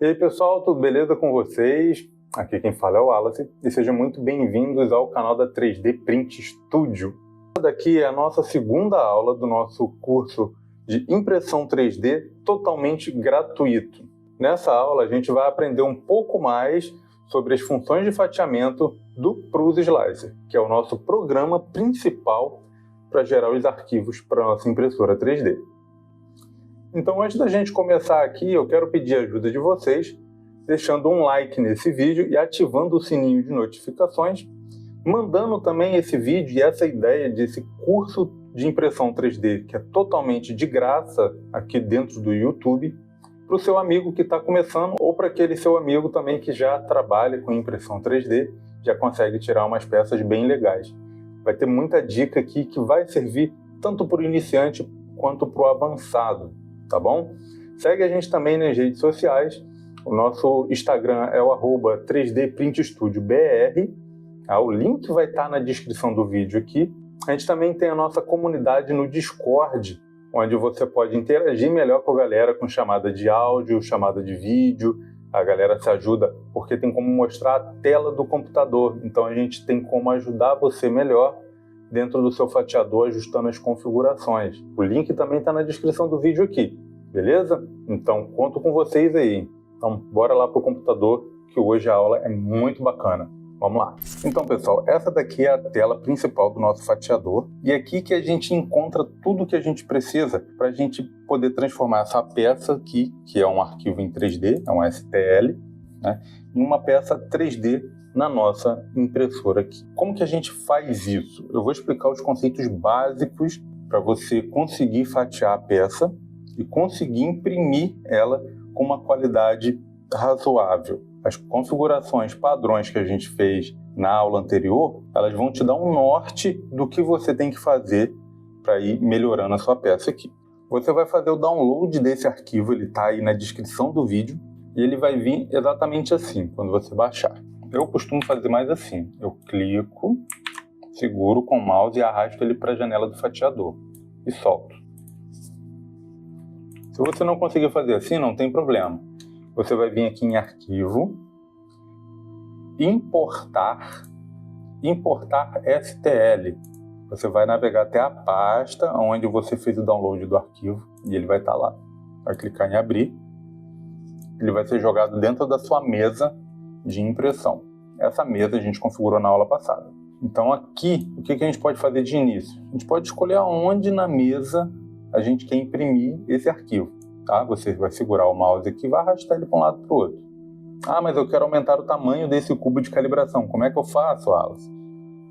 E aí pessoal, tudo beleza com vocês? Aqui quem fala é o Wallace e sejam muito bem-vindos ao canal da 3D Print Studio. Essa daqui é a nossa segunda aula do nosso curso de impressão 3D totalmente gratuito. Nessa aula a gente vai aprender um pouco mais sobre as funções de fatiamento do Prusa Slicer, que é o nosso programa principal para gerar os arquivos para a nossa impressora 3D. Então, antes da gente começar aqui, eu quero pedir a ajuda de vocês, deixando um like nesse vídeo e ativando o sininho de notificações, mandando também esse vídeo e essa ideia desse curso de impressão 3D, que é totalmente de graça aqui dentro do YouTube, para o seu amigo que está começando ou para aquele seu amigo também que já trabalha com impressão 3D, já consegue tirar umas peças bem legais. Vai ter muita dica aqui que vai servir tanto para o iniciante quanto para o avançado. Tá bom? Segue a gente também nas redes sociais. O nosso Instagram é o @3dprintstudiobr. O link vai estar na descrição do vídeo aqui. A gente também tem a nossa comunidade no Discord, onde você pode interagir melhor com a galera com chamada de áudio, chamada de vídeo. A galera se ajuda porque tem como mostrar a tela do computador. Então a gente tem como ajudar você melhor dentro do seu fatiador, ajustando as configurações. O link também está na descrição do vídeo aqui, beleza? Então, conto com vocês aí. Então, bora lá pro computador, que hoje a aula é muito bacana. Vamos lá. Então, pessoal, essa daqui é a tela principal do nosso fatiador. E é aqui que a gente encontra tudo que a gente precisa para a gente poder transformar essa peça aqui, que é um arquivo em 3D, é um STL, né, em uma peça 3D na nossa impressora aqui. Como que a gente faz isso? Eu vou explicar os conceitos básicos para você conseguir fatiar a peça e conseguir imprimir ela com uma qualidade razoável. As configurações padrões que a gente fez na aula anterior, elas vão te dar um norte do que você tem que fazer para ir melhorando a sua peça aqui. Você vai fazer o download desse arquivo, ele está aí na descrição do vídeo, e ele vai vir exatamente assim, quando você baixar. Eu costumo fazer mais assim, eu clico, seguro com o mouse e arrasto ele para a janela do fatiador e solto. Se você não conseguir fazer assim, não tem problema. Você vai vir aqui em arquivo, importar STL. Você vai navegar até a pasta onde você fez o download do arquivo e ele vai estar lá. Vai clicar em abrir, ele vai ser jogado dentro da sua mesa de impressão. Essa mesa a gente configurou na aula passada. Então aqui, o que a gente pode fazer de início? A gente pode escolher aonde na mesa a gente quer imprimir esse arquivo. Tá? Você vai segurar o mouse aqui e vai arrastar ele para um lado para o outro. Mas eu quero aumentar o tamanho desse cubo de calibração. Como é que eu faço, Alice?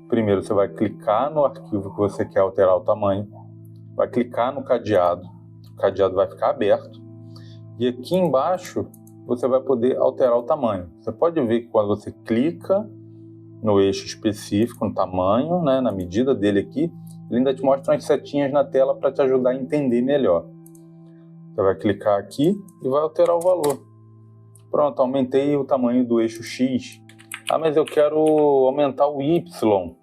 Primeiro você vai clicar no arquivo que você quer alterar o tamanho, vai clicar no cadeado, o cadeado vai ficar aberto, e aqui embaixo você vai poder alterar o tamanho. Você pode ver que quando você clica no eixo específico, no tamanho, né, na medida dele aqui, ele ainda te mostra umas setinhas na tela para te ajudar a entender melhor. Você vai clicar aqui e vai alterar o valor. Pronto, aumentei o tamanho do eixo X. Mas eu quero aumentar o Y.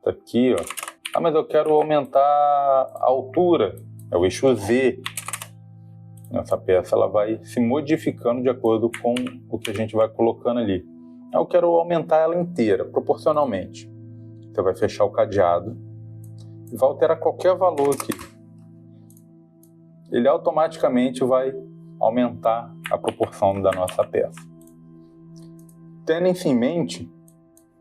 Tá aqui, ó. Mas eu quero aumentar a altura. É o eixo Z. Essa peça ela vai se modificando de acordo com o que a gente vai colocando ali. Eu quero aumentar ela inteira, proporcionalmente. Você vai fechar o cadeado e vai alterar qualquer valor aqui. Ele automaticamente vai aumentar a proporção da nossa peça. Tendo isso em mente,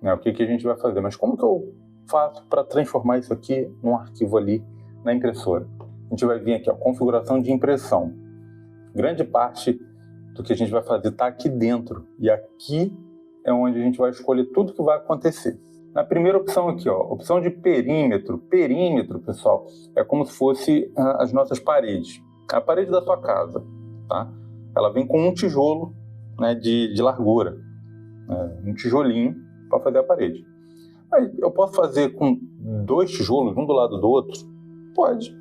né, o que a gente vai fazer? Mas como que eu faço para transformar isso aqui num arquivo ali na impressora? A gente vai vir aqui, ó, configuração de impressão. Grande parte do que a gente vai fazer está aqui dentro. E aqui é onde a gente vai escolher tudo que vai acontecer. Na primeira opção aqui, ó, opção de perímetro. Perímetro, pessoal, é como se fosse as nossas paredes. A parede da sua casa, tá? Ela vem com um tijolo, né, de largura. Um tijolinho para fazer a parede. Mas eu posso fazer com 2 tijolos, um do lado do outro? Pode.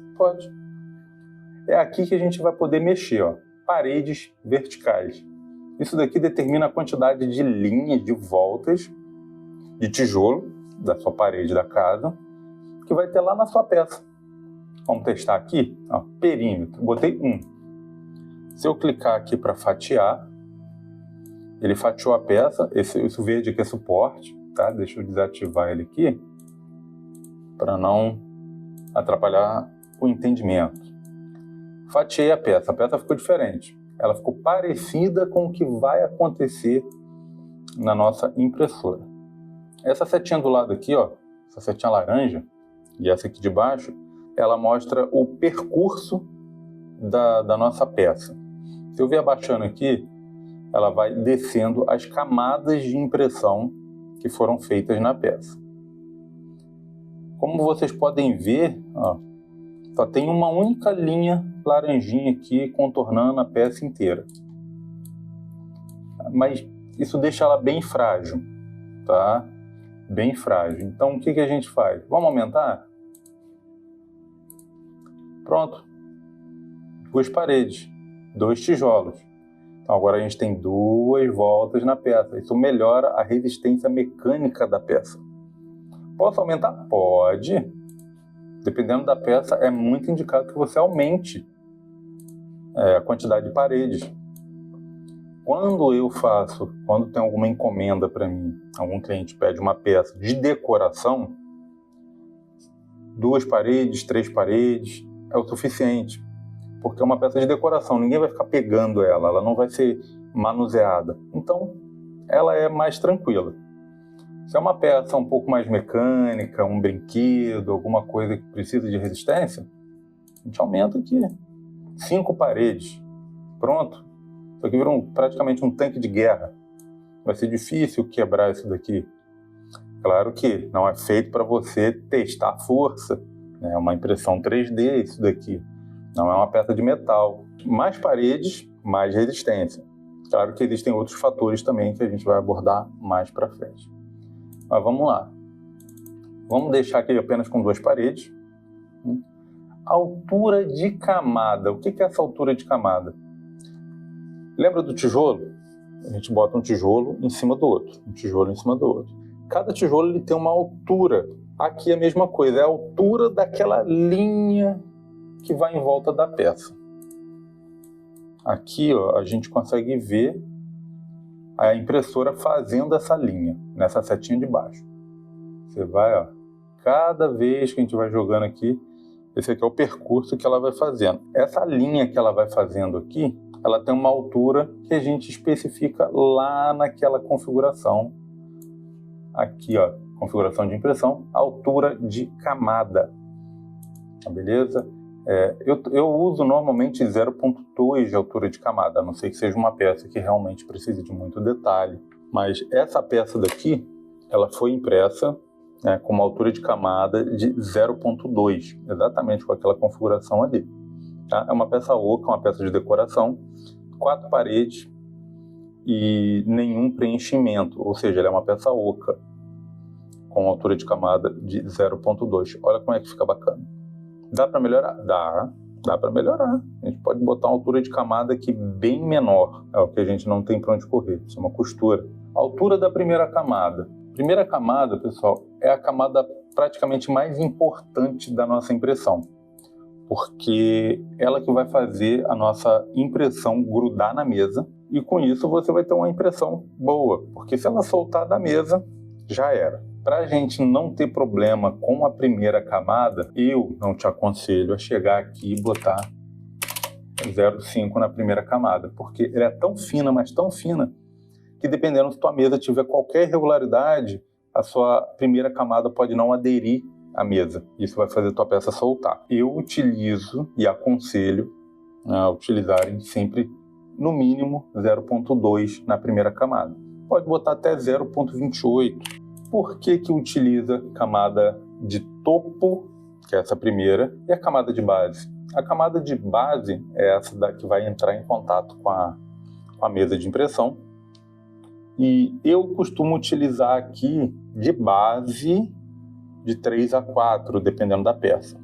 É aqui que a gente vai poder mexer, ó, paredes verticais. Isso daqui determina a quantidade de linhas, de voltas, de tijolo da sua parede da casa, que vai ter lá na sua peça. Vamos testar aqui, ó, perímetro, botei 1. Se eu clicar aqui para fatiar, ele fatiou a peça, esse verde aqui é suporte, tá? Deixa eu desativar ele aqui, para não atrapalhar o entendimento. Fatiei a peça ficou diferente. Ela ficou parecida com o que vai acontecer na nossa impressora. Essa setinha do lado aqui, ó, essa setinha laranja, e essa aqui de baixo, ela mostra o percurso da nossa peça. Se eu vier abaixando aqui, ela vai descendo as camadas de impressão que foram feitas na peça. Como vocês podem ver, ó, só tem uma única linha laranjinha aqui contornando a peça inteira. Mas isso deixa ela bem frágil, tá? Bem frágil. Então o que a gente faz? Vamos aumentar? Pronto. 2 paredes, 2 tijolos. Então agora a gente tem 2 voltas na peça. Isso melhora a resistência mecânica da peça. Posso aumentar? Pode. Dependendo da peça, é muito indicado que você aumente a quantidade de paredes. Quando tem alguma encomenda para mim, algum cliente pede uma peça de decoração, 2 paredes, 3 paredes é o suficiente. Porque é uma peça de decoração, ninguém vai ficar pegando ela não vai ser manuseada. Então, ela é mais tranquila. Se é uma peça um pouco mais mecânica, um brinquedo, alguma coisa que precisa de resistência, a gente aumenta aqui. 5 paredes. Pronto. Isso aqui vira praticamente um tanque de guerra. Vai ser difícil quebrar isso daqui. Claro que não é feito para você testar a força. É uma impressão 3D isso daqui. Não é uma peça de metal. Mais paredes, mais resistência. Claro que existem outros fatores também que a gente vai abordar mais para frente. Mas vamos lá. Vamos deixar aqui apenas com 2 paredes. Altura de camada. O que é essa altura de camada? Lembra do tijolo? A gente bota um tijolo em cima do outro. Um tijolo em cima do outro. Cada tijolo ele tem uma altura. Aqui é a mesma coisa. É a altura daquela linha que vai em volta da peça. Aqui, ó, a gente consegue ver a impressora fazendo essa linha, nessa setinha de baixo. Você vai, ó, cada vez que a gente vai jogando aqui, esse aqui é o percurso que ela vai fazendo. Essa linha que ela vai fazendo aqui, ela tem uma altura que a gente especifica lá naquela configuração. Aqui, ó, configuração de impressão, altura de camada. Beleza? Eu uso normalmente 0.2 de altura de camada, a não ser que seja uma peça que realmente precise de muito detalhe. Mas essa peça daqui, ela foi impressa com uma altura de camada de 0.2, exatamente com aquela configuração ali. Tá? É uma peça oca, uma peça de decoração, 4 paredes e nenhum preenchimento, ou seja, ela é uma peça oca, com altura de camada de 0.2. Olha como é que fica bacana. Dá para melhorar? Dá para melhorar. A gente pode botar uma altura de camada aqui bem menor. É o que a gente não tem para onde correr. Isso é uma costura. A altura da primeira camada. Primeira camada, pessoal, é a camada praticamente mais importante da nossa impressão. Porque ela que vai fazer a nossa impressão grudar na mesa. E com isso você vai ter uma impressão boa. Porque se ela soltar da mesa, já era. Para a gente não ter problema com a primeira camada, eu não te aconselho a chegar aqui e botar 0,5 na primeira camada, porque ela é tão fina, mas tão fina, que dependendo se tua mesa tiver qualquer irregularidade, a sua primeira camada pode não aderir à mesa. Isso vai fazer tua peça soltar. Eu utilizo e aconselho a utilizarem sempre, no mínimo, 0,2 na primeira camada. Pode botar até 0,28. Por que utiliza camada de topo, que é essa primeira, e a camada de base? A camada de base é essa que vai entrar em contato com a mesa de impressão. E eu costumo utilizar aqui de base de 3 a 4, dependendo da peça.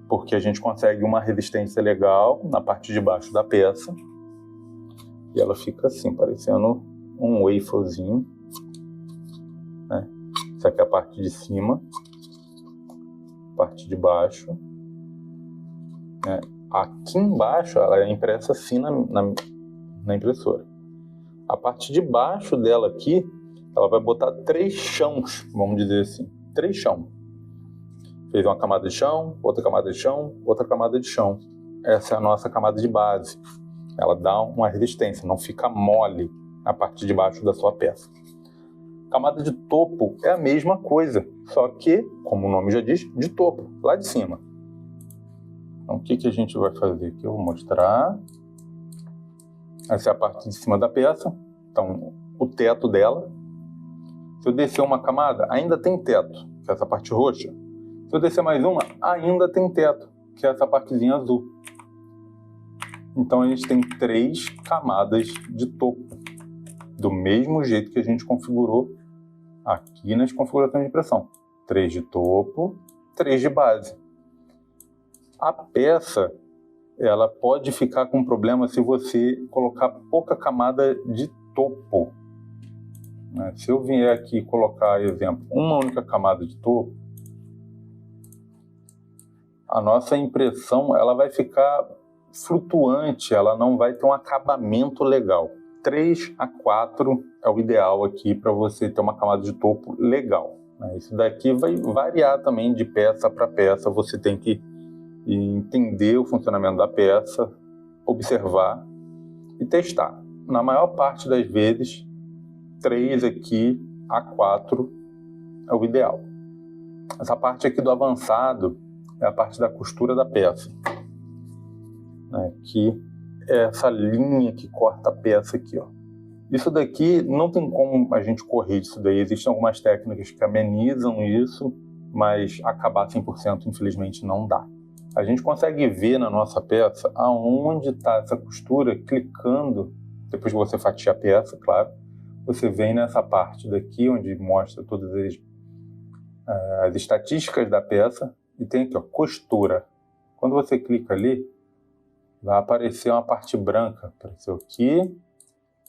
Porque a gente consegue uma resistência legal na parte de baixo da peça. E ela fica assim, parecendo um waferzinho. Essa aqui é a parte de cima, parte de baixo. Aqui embaixo ela é impressa assim na impressora. a parte de baixo dela aqui, ela vai botar 3 chãos, vamos dizer assim, 3 chão. Fez uma camada de chão, outra camada de chão, outra camada de chão. Essa é a nossa camada de base. Ela dá uma resistência, não fica mole a parte de baixo da sua peça. Camada de topo é a mesma coisa, só que, como o nome já diz, de topo, lá de cima. Então, o que a gente vai fazer aqui? Eu vou mostrar. Essa é a parte de cima da peça. Então, o teto dela. Se eu descer uma camada, ainda tem teto, que é essa parte roxa. Se eu descer mais uma, ainda tem teto, que é essa partezinha azul. Então, a gente tem 3 camadas de topo, do mesmo jeito que a gente configurou aqui nas configurações de impressão. 3 de topo, 3 de base. A peça, ela pode ficar com problema se você colocar pouca camada de topo. Se eu vier aqui colocar, exemplo, uma única camada de topo, a nossa impressão ela vai ficar flutuante, ela não vai ter um acabamento legal. 3 a 4 é o ideal aqui para você ter uma camada de topo legal. Isso daqui vai variar também de peça para peça, você tem que entender o funcionamento da peça, observar e testar. Na maior parte das vezes, 3 aqui a 4 é o ideal. Essa parte aqui do avançado é a parte da costura da peça. Que é essa linha que corta a peça aqui, ó. Isso daqui não tem como a gente correr disso daí. Existem algumas técnicas que amenizam isso, mas acabar 100% infelizmente não dá. A gente consegue ver na nossa peça aonde está essa costura, clicando, depois que você fatia a peça, claro, você vem nessa parte daqui onde mostra todas as estatísticas da peça e tem aqui, ó, costura. Quando você clica ali, vai aparecer uma parte branca, apareceu aqui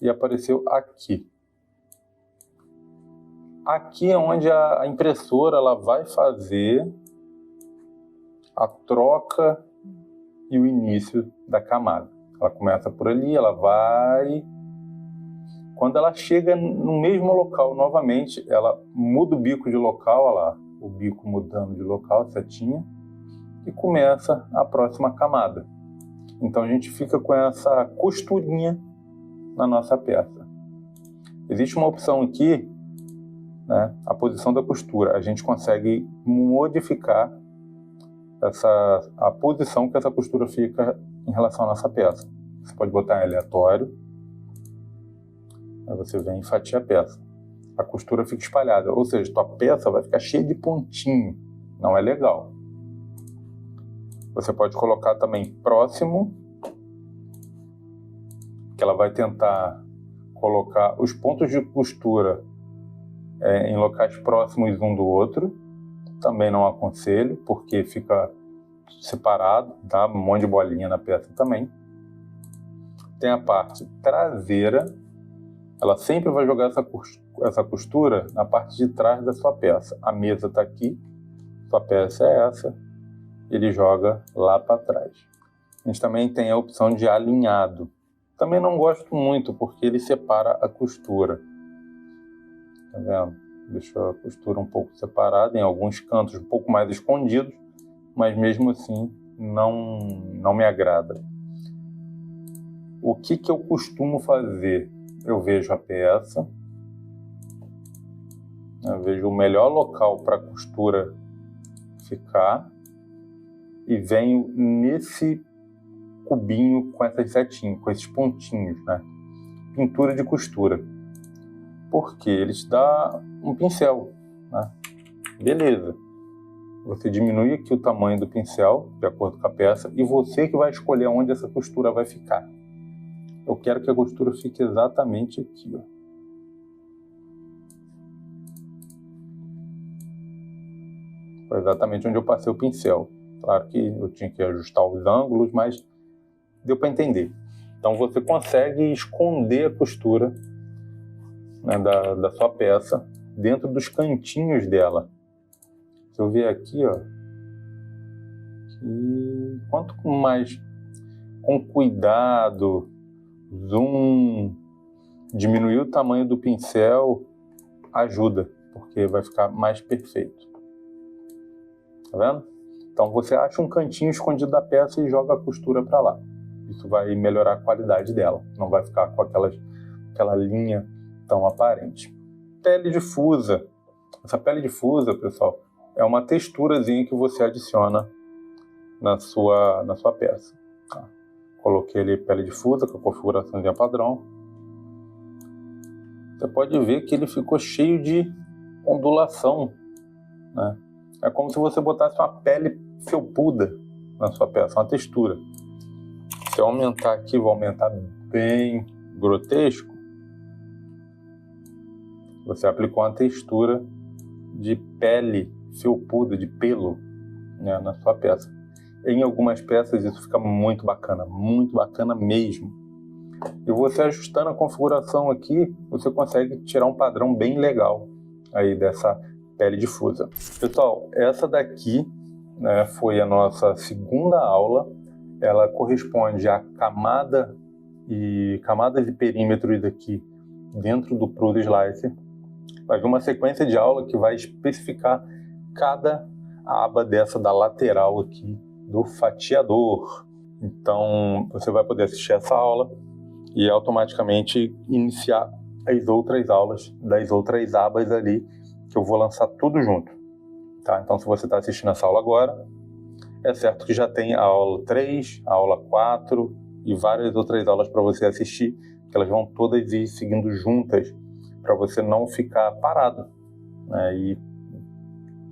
e apareceu aqui. Aqui é onde a impressora ela vai fazer a troca e o início da camada. Ela começa por ali, ela vai... Quando ela chega no mesmo local novamente, ela muda o bico de local, olha lá, o bico mudando de local, setinha, e começa a próxima camada. Então a gente fica com essa costurinha na nossa peça. Existe uma opção aqui, a posição da costura. A gente consegue modificar a posição que essa costura fica em relação à nossa peça. Você pode botar em aleatório, aí você vem e fatia a peça. A costura fica espalhada, ou seja, tua peça vai ficar cheia de pontinho. Não é legal. Você pode colocar também próximo, que ela vai tentar colocar os pontos de costura em locais próximos um do outro. Também não aconselho, porque fica separado, dá um monte de bolinha na peça também. Tem a parte traseira, ela sempre vai jogar essa costura na parte de trás da sua peça. A mesa está aqui, sua peça é essa, ele joga lá para trás. A gente também tem a opção de alinhado. Também não gosto muito, porque ele separa a costura. Tá vendo? Deixa a costura um pouco separada, em alguns cantos um pouco mais escondidos, mas mesmo assim não me agrada. O que eu costumo fazer? Eu vejo a peça, eu vejo o melhor local para a costura ficar e venho nesse cubinho com essas setinhas, com esses pontinhos, pintura de costura. Porque ele te dá um pincel, Beleza. Você diminui aqui o tamanho do pincel, de acordo com a peça, e você que vai escolher onde essa costura vai ficar. Eu quero que a costura fique exatamente aqui, ó. Foi exatamente onde eu passei o pincel. Claro que eu tinha que ajustar os ângulos, mas deu para entender. Então você consegue esconder a costura da sua peça dentro dos cantinhos dela. Se eu ver aqui, ó, e quanto mais com cuidado, zoom, Diminuir o tamanho do pincel ajuda, porque vai ficar mais perfeito. Tá vendo? Então você acha um cantinho escondido da peça e joga a costura para lá. Isso vai melhorar a qualidade dela, não vai ficar com aquela linha tão aparente. Pele difusa. Essa pele difusa, pessoal, é uma texturazinha que você adiciona na sua peça. Tá? Coloquei ali pele difusa com a configuraçãozinha padrão. Você pode ver que ele ficou cheio de ondulação, né? É como se você botasse uma pele felpuda na sua peça, uma textura. Se eu aumentar aqui, vou aumentar bem grotesco. Você aplicou uma textura de pele felpuda, de pelo, né, na sua peça. Em algumas peças isso fica muito bacana mesmo. E você ajustando a configuração aqui, você consegue tirar um padrão bem legal aí dessa pele difusa. Pessoal, essa daqui, né, foi a nossa segunda aula. Ela corresponde à camadas de perímetros aqui dentro do Prusa Slicer. Vai vir uma sequência de aula que vai especificar cada aba dessa da lateral aqui do fatiador. Então você vai poder assistir essa aula e automaticamente iniciar as outras aulas das outras abas ali, que eu vou lançar tudo junto. Tá? Então se você está assistindo essa aula agora, é certo que já tem a aula 3, a aula 4 e várias outras aulas para você assistir, que elas vão todas ir seguindo juntas, para você não ficar parado, né? E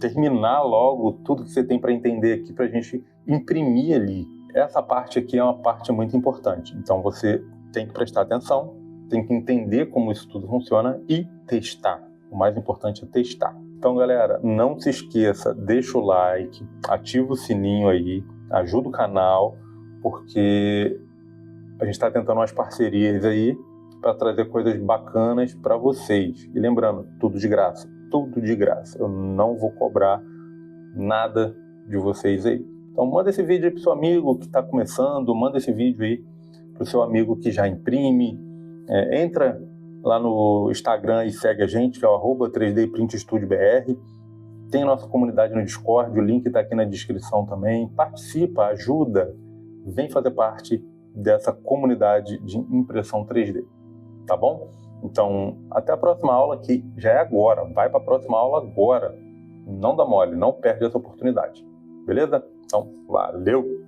terminar logo tudo que você tem para entender aqui, para a gente imprimir ali. Essa parte aqui é uma parte muito importante, então você tem que prestar atenção, tem que entender como isso tudo funciona e testar. O mais importante é testar. Então, galera, não se esqueça, deixa o like, ativa o sininho aí, ajuda o canal, porque a gente está tentando umas parcerias aí para trazer coisas bacanas para vocês. E lembrando, tudo de graça, tudo de graça. Eu não vou cobrar nada de vocês aí. Então, manda esse vídeo aí pro seu amigo que está começando, manda esse vídeo aí pro seu amigo que já imprime. Entra lá no Instagram e segue a gente, que é o @3dprintstudiobr. Tem a nossa comunidade no Discord, o link está aqui na descrição também. Participa, ajuda, vem fazer parte dessa comunidade de impressão 3D, tá bom? Então, até a próxima aula, que já é agora. Vai para a próxima aula agora. Não dá mole, não perde essa oportunidade. Beleza? Então, valeu!